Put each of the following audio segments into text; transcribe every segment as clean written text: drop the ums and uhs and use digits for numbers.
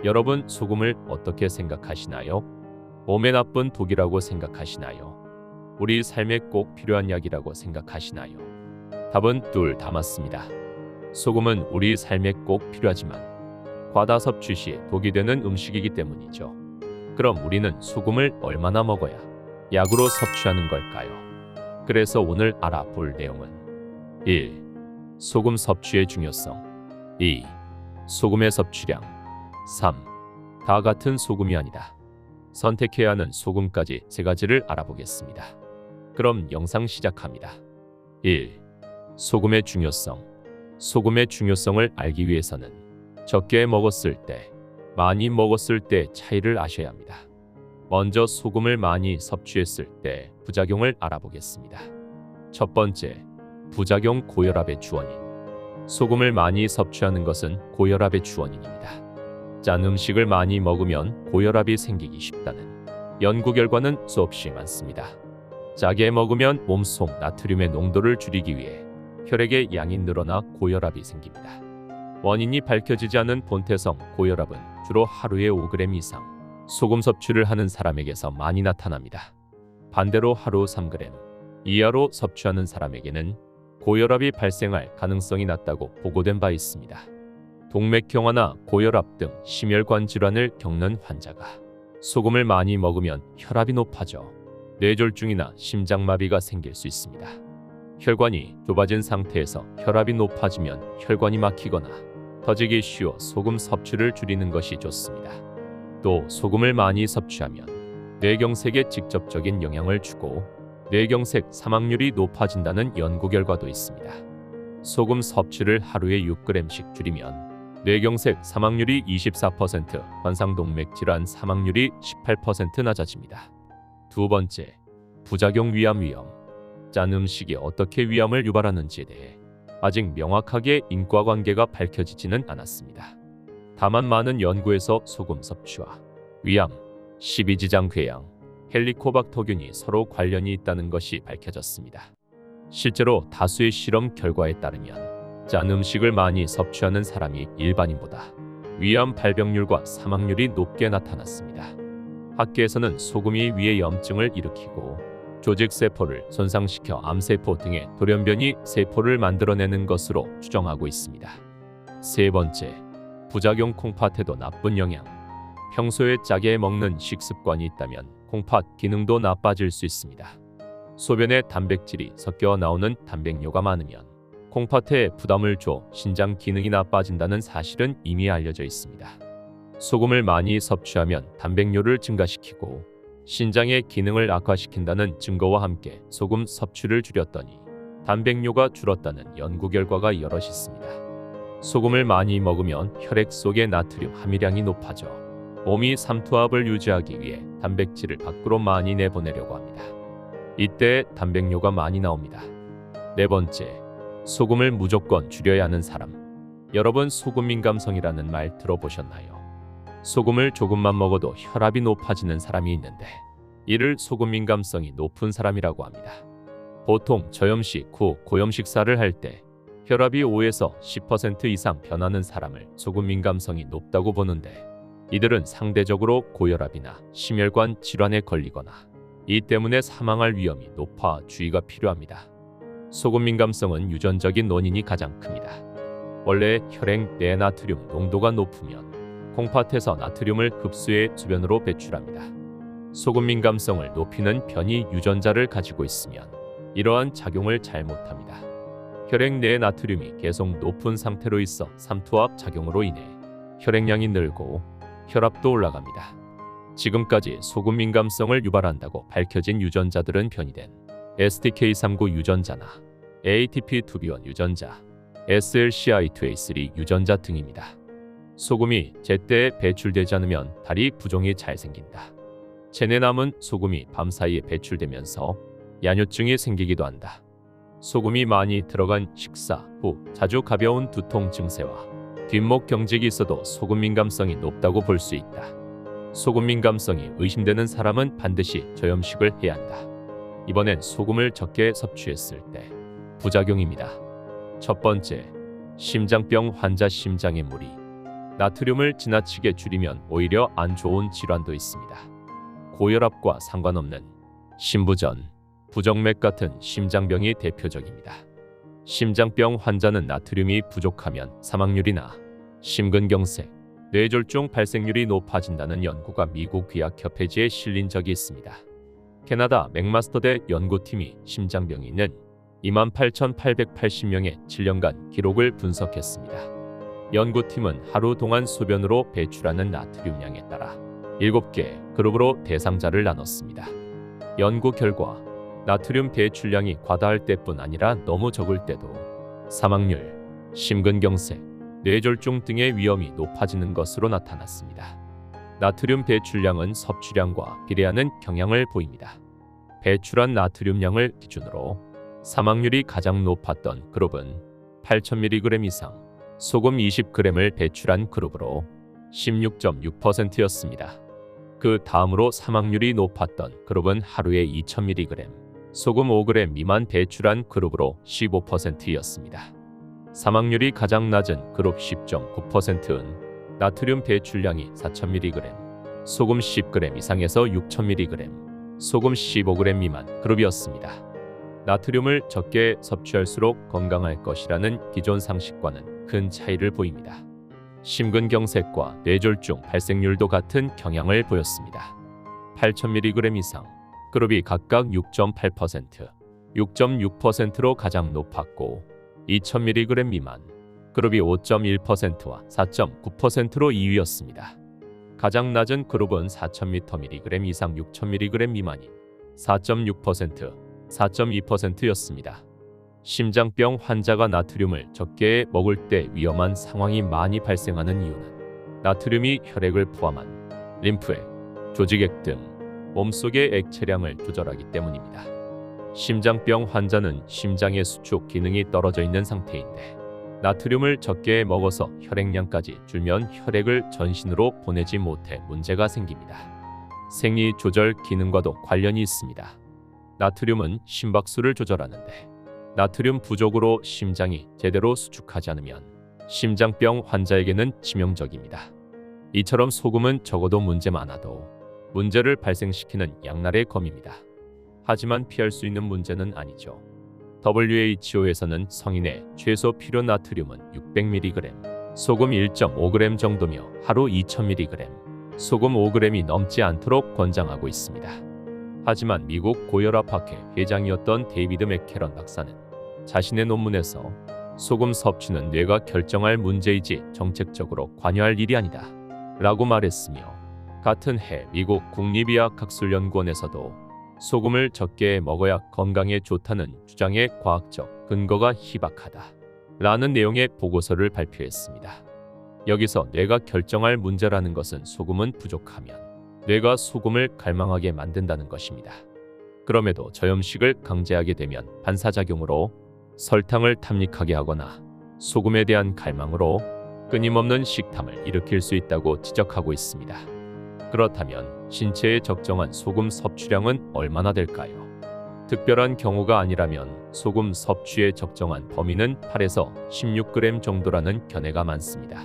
여러분, 소금을 어떻게 생각하시나요? 몸에 나쁜 독이라고 생각하시나요? 우리 삶에 꼭 필요한 약이라고 생각하시나요? 답은 둘 다 맞습니다. 소금은 우리 삶에 꼭 필요하지만 과다 섭취 시 독이 되는 음식이기 때문이죠. 그럼 우리는 소금을 얼마나 먹어야 약으로 섭취하는 걸까요? 그래서 오늘 알아볼 내용은 1. 소금 섭취의 중요성. 2. 소금의 섭취량. 3. 다 같은 소금이 아니다. 선택해야 하는 소금까지 세 가지를 알아보겠습니다. 그럼 영상 시작합니다. 1. 소금의 중요성. 소금의 중요성을 알기 위해서는 적게 먹었을 때, 많이 먹었을 때 차이를 아셔야 합니다. 먼저 소금을 많이 섭취했을 때 부작용을 알아보겠습니다. 첫 번째, 부작용 고혈압의 주원인. 소금을 많이 섭취하는 것은 고혈압의 주원인입니다. 짠 음식을 많이 먹으면 고혈압이 생기기 쉽다는 연구 결과는 수없이 많습니다. 짜게 먹으면 몸속 나트륨의 농도를 줄이기 위해 혈액의 양이 늘어나 고혈압이 생깁니다. 원인이 밝혀지지 않은 본태성 고혈압은 주로 하루에 5g 이상 소금 섭취를 하는 사람에게서 많이 나타납니다. 반대로 하루 3g 이하로 섭취하는 사람에게는 고혈압이 발생할 가능성이 낮다고 보고된 바 있습니다. 동맥경화나 고혈압 등 심혈관 질환을 겪는 환자가 소금을 많이 먹으면 혈압이 높아져 뇌졸중이나 심장마비가 생길 수 있습니다. 혈관이 좁아진 상태에서 혈압이 높아지면 혈관이 막히거나 터지기 쉬워 소금 섭취를 줄이는 것이 좋습니다. 또 소금을 많이 섭취하면 뇌경색에 직접적인 영향을 주고 뇌경색 사망률이 높아진다는 연구 결과도 있습니다. 소금 섭취를 하루에 6g씩 줄이면 뇌경색 사망률이 24%, 관상동맥 질환 사망률이 18% 낮아집니다. 두 번째, 부작용 위험. 짠 음식이 어떻게 위암을 유발하는지에 대해 아직 명확하게 인과관계가 밝혀지지는 않았습니다. 다만 많은 연구에서 소금 섭취와 위암, 십이지장 궤양, 헬리코박터균이 서로 관련이 있다는 것이 밝혀졌습니다. 실제로 다수의 실험 결과에 따르면 짠 음식을 많이 섭취하는 사람이 일반인보다 위암 발병률과 사망률이 높게 나타났습니다. 학계에서는 소금이 위의 염증을 일으키고 조직세포를 손상시켜 암세포 등의 돌연변이 세포를 만들어내는 것으로 추정하고 있습니다. 세 번째, 부작용. 콩팥에도 나쁜 영향. 평소에 짜게 먹는 식습관이 있다면 콩팥 기능도 나빠질 수 있습니다. 소변에 단백질이 섞여 나오는 단백뇨가 많으면 콩팥에 부담을 줘 신장 기능이 나빠진다는 사실은 이미 알려져 있습니다. 소금을 많이 섭취하면 단백뇨를 증가시키고 신장의 기능을 악화시킨다는 증거와 함께 소금 섭취를 줄였더니 단백뇨가 줄었다는 연구 결과가 여럿 있습니다. 소금을 많이 먹으면 혈액 속의 나트륨 함유량이 높아져 몸이 삼투압을 유지하기 위해 단백질을 밖으로 많이 내보내려고 합니다. 이때 단백뇨가 많이 나옵니다. 네 번째, 소금을 무조건 줄여야 하는 사람. 여러분, 소금 민감성이라는 말 들어보셨나요? 소금을 조금만 먹어도 혈압이 높아지는 사람이 있는데 이를 소금 민감성이 높은 사람이라고 합니다. 보통 저염식 후 고염 식사를 할 때 혈압이 5에서 10% 이상 변하는 사람을 소금 민감성이 높다고 보는데 이들은 상대적으로 고혈압이나 심혈관 질환에 걸리거나 이 때문에 사망할 위험이 높아 주의가 필요합니다. 소금 민감성은 유전적인 원인이 가장 큽니다. 원래 혈액 내 나트륨 농도가 높으면 콩팥에서 나트륨을 흡수해 주변으로 배출합니다. 소금 민감성을 높이는 변이 유전자를 가지고 있으면 이러한 작용을 잘 못합니다. 혈액 내 나트륨이 계속 높은 상태로 있어 삼투압 작용으로 인해 혈액량이 늘고 혈압도 올라갑니다. 지금까지 소금 민감성을 유발한다고 밝혀진 유전자들은 변이된 STK39 유전자나 ATP2B1 유전자, SLCI2A3 유전자 등입니다. 소금이 제때에 배출되지 않으면 다리 부종이 잘 생긴다. 체내 남은 소금이 밤사이에 배출되면서 야뇨증이 생기기도 한다. 소금이 많이 들어간 식사 후 자주 가벼운 두통 증세와 뒷목 경직이 있어도 소금 민감성이 높다고 볼 수 있다. 소금 민감성이 의심되는 사람은 반드시 저염식을 해야 한다. 이번엔 소금을 적게 섭취했을 때 부작용입니다. 첫 번째, 심장병 환자 심장의 무리. 나트륨을 지나치게 줄이면 오히려 안 좋은 질환도 있습니다. 고혈압과 상관없는 심부전, 부정맥 같은 심장병이 대표적입니다. 심장병 환자는 나트륨이 부족하면 사망률이나 심근경색, 뇌졸중 발생률이 높아진다는 연구가 미국 의학협회지에 실린 적이 있습니다. 캐나다 맥마스터대 연구팀이 심장병이 있는 28,880명의 7년간 기록을 분석했습니다. 연구팀은 하루 동안 소변으로 배출하는 나트륨량에 따라 7개 그룹으로 대상자를 나눴습니다. 연구 결과 나트륨 배출량이 과다할 때뿐 아니라 너무 적을 때도 사망률, 심근경색, 뇌졸중 등의 위험이 높아지는 것으로 나타났습니다. 나트륨 배출량은 섭취량과 비례하는 경향을 보입니다. 배출한 나트륨량을 기준으로 사망률이 가장 높았던 그룹은 8,000mg 이상, 소금 20g을 배출한 그룹으로 16.6%였습니다. 그 다음으로 사망률이 높았던 그룹은 하루에 2,000mg, 소금 5g 미만 배출한 그룹으로 15%였습니다. 사망률이 가장 낮은 그룹 10.9%는 나트륨 배출량이 4,000mg, 소금 10g 이상에서 6,000mg, 소금 15g 미만 그룹이었습니다. 나트륨을 적게 섭취할수록 건강할 것이라는 기존 상식과는 큰 차이를 보입니다. 심근경색과 뇌졸중 발생률도 같은 경향을 보였습니다. 8,000mg 이상 그룹이 각각 6.8%, 6.6%로 가장 높았고 2,000mg 미만 그룹이 5.1%와 4.9%로 2위였습니다. 가장 낮은 그룹은 4,000mg 이상 6,000mg 미만인 4.6%, 4.2%였습니다. 심장병 환자가 나트륨을 적게 먹을 때 위험한 상황이 많이 발생하는 이유는 나트륨이 혈액을 포함한 림프액, 조직액 등 몸속의 액체량을 조절하기 때문입니다. 심장병 환자는 심장의 수축 기능이 떨어져 있는 상태인데 나트륨을 적게 먹어서 혈액량까지 줄면 혈액을 전신으로 보내지 못해 문제가 생깁니다. 생리 조절 기능과도 관련이 있습니다. 나트륨은 심박수를 조절하는데 나트륨 부족으로 심장이 제대로 수축하지 않으면 심장병 환자에게는 치명적입니다. 이처럼 소금은 적어도 문제 많아도 문제를 발생시키는 양날의 검입니다. 하지만 피할 수 있는 문제는 아니죠. WHO에서는 성인의 최소 필요 나트륨은 600mg, 소금 1.5g 정도며 하루 2000mg, 소금 5g이 넘지 않도록 권장하고 있습니다. 하지만 미국 고혈압학회 회장이었던 데이비드 맥캐런 박사는 자신의 논문에서 소금 섭취는 뇌가 결정할 문제이지 정책적으로 관여할 일이 아니다 라고 말했으며 같은 해 미국 국립의학학술연구원에서도 소금을 적게 먹어야 건강에 좋다는 주장의 과학적 근거가 희박하다 라는 내용의 보고서를 발표했습니다. 여기서 뇌가 결정할 문제라는 것은 소금은 부족하면 뇌가 소금을 갈망하게 만든다는 것입니다. 그럼에도 저염식을 강제하게 되면 반사작용으로 설탕을 탐닉하게 하거나 소금에 대한 갈망으로 끊임없는 식탐을 일으킬 수 있다고 지적하고 있습니다. 그렇다면 신체에 적정한 소금 섭취량은 얼마나 될까요? 특별한 경우가 아니라면 소금 섭취의 적정한 범위는 8에서 16g 정도라는 견해가 많습니다.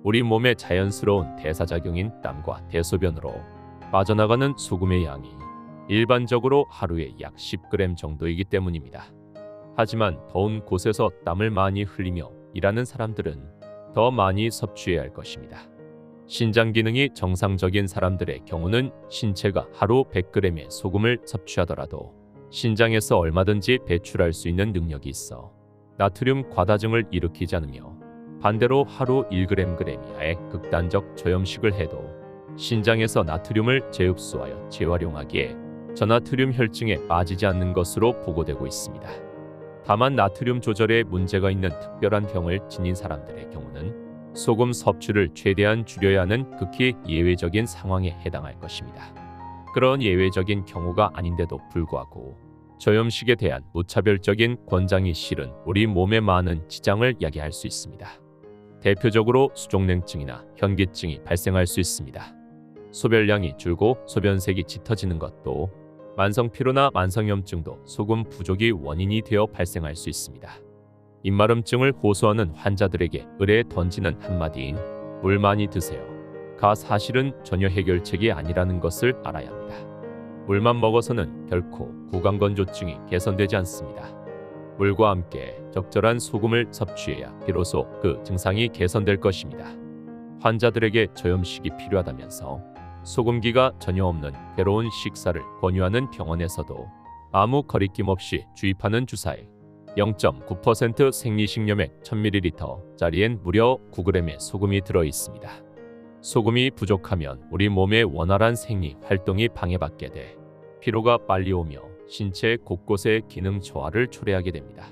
우리 몸의 자연스러운 대사작용인 땀과 대소변으로 빠져나가는 소금의 양이 일반적으로 하루에 약 10g 정도이기 때문입니다. 하지만 더운 곳에서 땀을 많이 흘리며 일하는 사람들은 더 많이 섭취해야 할 것입니다. 신장 기능이 정상적인 사람들의 경우는 신체가 하루 100g의 소금을 섭취하더라도 신장에서 얼마든지 배출할 수 있는 능력이 있어 나트륨 과다증을 일으키지 않으며 반대로 하루 1g 이하의 극단적 저염식을 해도 신장에서 나트륨을 재흡수하여 재활용하기에 저나트륨 혈증에 빠지지 않는 것으로 보고되고 있습니다. 다만 나트륨 조절에 문제가 있는 특별한 병을 지닌 사람들의 경우는 소금 섭취를 최대한 줄여야 하는 극히 예외적인 상황에 해당할 것입니다. 그런 예외적인 경우가 아닌데도 불구하고 저염식에 대한 무차별적인 권장이 실은 우리 몸에 많은 지장을 야기할 수 있습니다. 대표적으로 수족냉증이나 현기증이 발생할 수 있습니다. 소변량이 줄고 소변색이 짙어지는 것도, 만성피로나 만성염증도 소금 부족이 원인이 되어 발생할 수 있습니다. 입마름증을 호소하는 환자들에게 의뢰 던지는 한마디인 물 많이 드세요. 가 사실은 전혀 해결책이 아니라는 것을 알아야 합니다. 물만 먹어서는 결코 구강건조증이 개선되지 않습니다. 물과 함께 적절한 소금을 섭취해야 비로소 그 증상이 개선될 것입니다. 환자들에게 저염식이 필요하다면서 소금기가 전혀 없는 괴로운 식사를 권유하는 병원에서도 아무 거리낌 없이 주입하는 주사에 0.9% 생리식염액 1000ml짜리엔 무려 9g의 소금이 들어 있습니다. 소금이 부족하면 우리 몸의 원활한 생리 활동이 방해받게 돼 피로가 빨리 오며 신체 곳곳에 기능 저하를 초래하게 됩니다.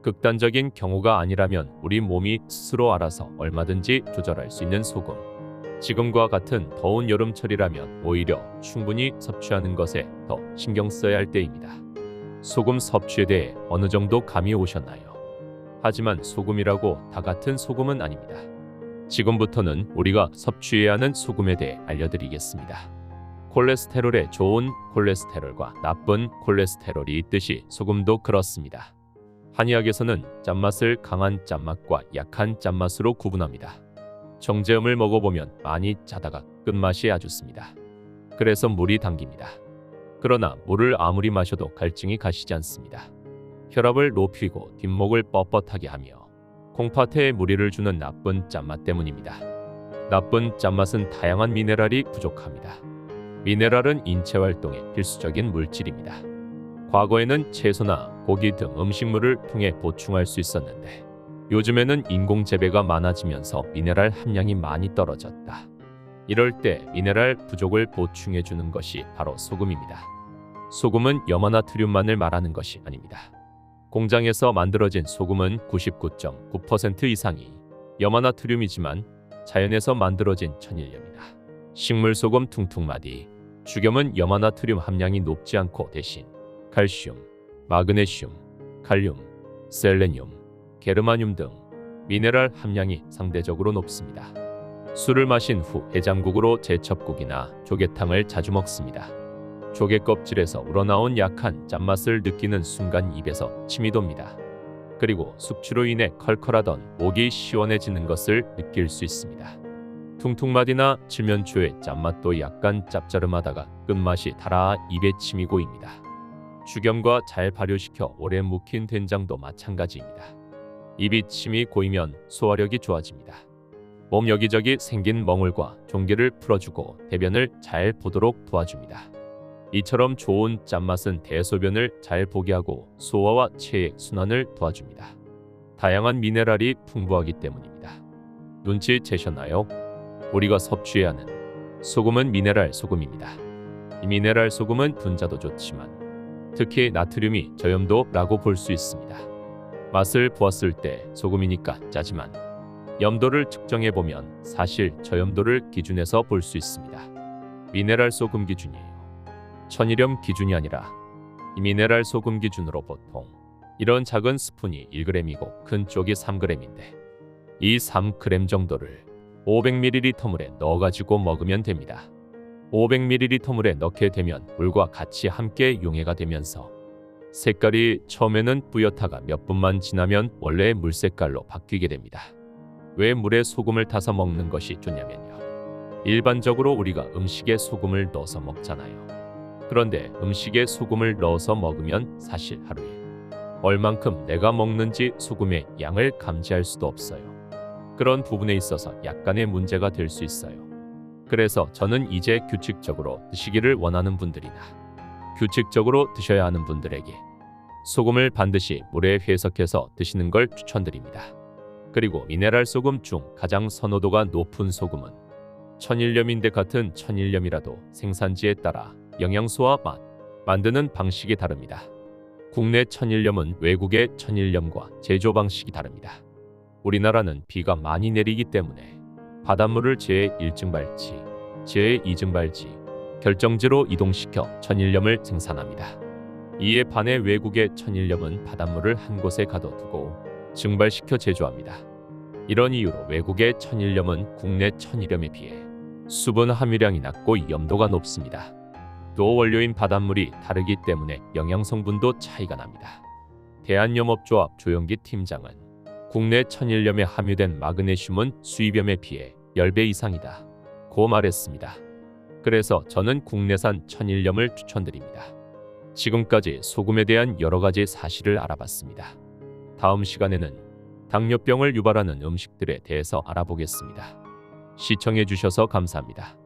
극단적인 경우가 아니라면 우리 몸이 스스로 알아서 얼마든지 조절할 수 있는 소금. 지금과 같은 더운 여름철이라면 오히려 충분히 섭취하는 것에 더 신경 써야 할 때입니다. 소금 섭취에 대해 어느 정도 감이 오셨나요? 하지만 소금이라고 다 같은 소금은 아닙니다. 지금부터는 우리가 섭취해야 하는 소금에 대해 알려드리겠습니다. 콜레스테롤에 좋은 콜레스테롤과 나쁜 콜레스테롤이 있듯이 소금도 그렇습니다. 한의학에서는 짠맛을 강한 짠맛과 약한 짠맛으로 구분합니다. 정제음을 먹어보면 많이 짜다가 끝맛이 아주 씁니다. 그래서 물이 당깁니다. 그러나 물을 아무리 마셔도 갈증이 가시지 않습니다. 혈압을 높이고 뒷목을 뻣뻣하게 하며 콩팥에 무리를 주는 나쁜 짠맛 때문입니다. 나쁜 짠맛은 다양한 미네랄이 부족합니다. 미네랄은 인체 활동에 필수적인 물질입니다. 과거에는 채소나 고기 등 음식물을 통해 보충할 수 있었는데 요즘에는 인공 재배가 많아지면서 미네랄 함량이 많이 떨어졌다. 이럴 때 미네랄 부족을 보충해 주는 것이 바로 소금입니다. 소금은 염화나트륨만을 말하는 것이 아닙니다. 공장에서 만들어진 소금은 99.9% 이상이 염화나트륨이지만 자연에서 만들어진 천일염이나 식물소금 퉁퉁마디, 죽염은 염화나트륨 함량이 높지 않고 대신 칼슘, 마그네슘, 칼륨, 셀레늄, 게르마늄 등 미네랄 함량이 상대적으로 높습니다. 술을 마신 후 해장국으로 제첩국이나 조개탕을 자주 먹습니다. 조개 껍질에서 우러나온 약한 짠맛을 느끼는 순간 입에서 침이 돕니다. 그리고 숙취로 인해 컬컬하던 목이 시원해지는 것을 느낄 수 있습니다. 퉁퉁마디나 칠면초의 짠맛도 약간 짭짜름하다가 끝맛이 달아 입에 침이 고입니다. 죽염과 잘 발효시켜 오래 묵힌 된장도 마찬가지입니다. 입이 침이 고이면 소화력이 좋아집니다. 몸 여기저기 생긴 멍울과 종기를 풀어주고 대변을 잘 보도록 도와줍니다. 이처럼 좋은 짠맛은 대소변을 잘 보게 하고 소화와 체액 순환을 도와줍니다. 다양한 미네랄이 풍부하기 때문입니다. 눈치채셨나요? 우리가 섭취해야 하는 소금은 미네랄 소금입니다. 이 미네랄 소금은 분자도 좋지만 특히 나트륨이 저염도라고 볼 수 있습니다. 맛을 보았을 때 소금이니까 짜지만 염도를 측정해보면 사실 저염도를 기준해서 볼 수 있습니다. 미네랄 소금 기준이에요. 천일염 기준이 아니라 이 미네랄 소금 기준으로 보통 이런 작은 스푼이 1g이고 큰 쪽이 3g인데 이 3g 정도를 500ml 물에 넣어가지고 먹으면 됩니다. 500ml 물에 넣게 되면 물과 같이 함께 용해가 되면서 색깔이 처음에는 뿌옇다가 몇 분만 지나면 원래의 물 색깔로 바뀌게 됩니다. 왜 물에 소금을 타서 먹는 것이 좋냐면요. 일반적으로 우리가 음식에 소금을 넣어서 먹잖아요. 그런데 음식에 소금을 넣어서 먹으면 사실 하루에 얼만큼 내가 먹는지 소금의 양을 감지할 수도 없어요. 그런 부분에 있어서 약간의 문제가 될 수 있어요. 그래서 저는 이제 규칙적으로 드시기를 원하는 분들이나 규칙적으로 드셔야 하는 분들에게 소금을 반드시 물에 회석해서 드시는 걸 추천드립니다. 그리고 미네랄 소금 중 가장 선호도가 높은 소금은 천일염인데 같은 천일염이라도 생산지에 따라 영양소와 맛, 만드는 방식이 다릅니다. 국내 천일염은 외국의 천일염과 제조 방식이 다릅니다. 우리나라는 비가 많이 내리기 때문에 바닷물을 제1증 발지, 제2증 발지, 결정지로 이동시켜 천일염을 생산합니다. 이에 반해 외국의 천일염은 바닷물을 한 곳에 가둬두고 증발시켜 제조합니다. 이런 이유로 외국의 천일염은 국내 천일염에 비해 수분 함유량이 낮고 염도가 높습니다. 또 원료인 바닷물이 다르기 때문에 영양 성분도 차이가 납니다. 대한염업조합 조영기 팀장은 국내 천일염에 함유된 마그네슘은 수입염에 비해 10배 이상이다. 고 말했습니다. 그래서 저는 국내산 천일염을 추천드립니다. 지금까지 소금에 대한 여러 가지 사실을 알아봤습니다. 다음 시간에는 당뇨병을 유발하는 음식들에 대해서 알아보겠습니다. 시청해 주셔서 감사합니다.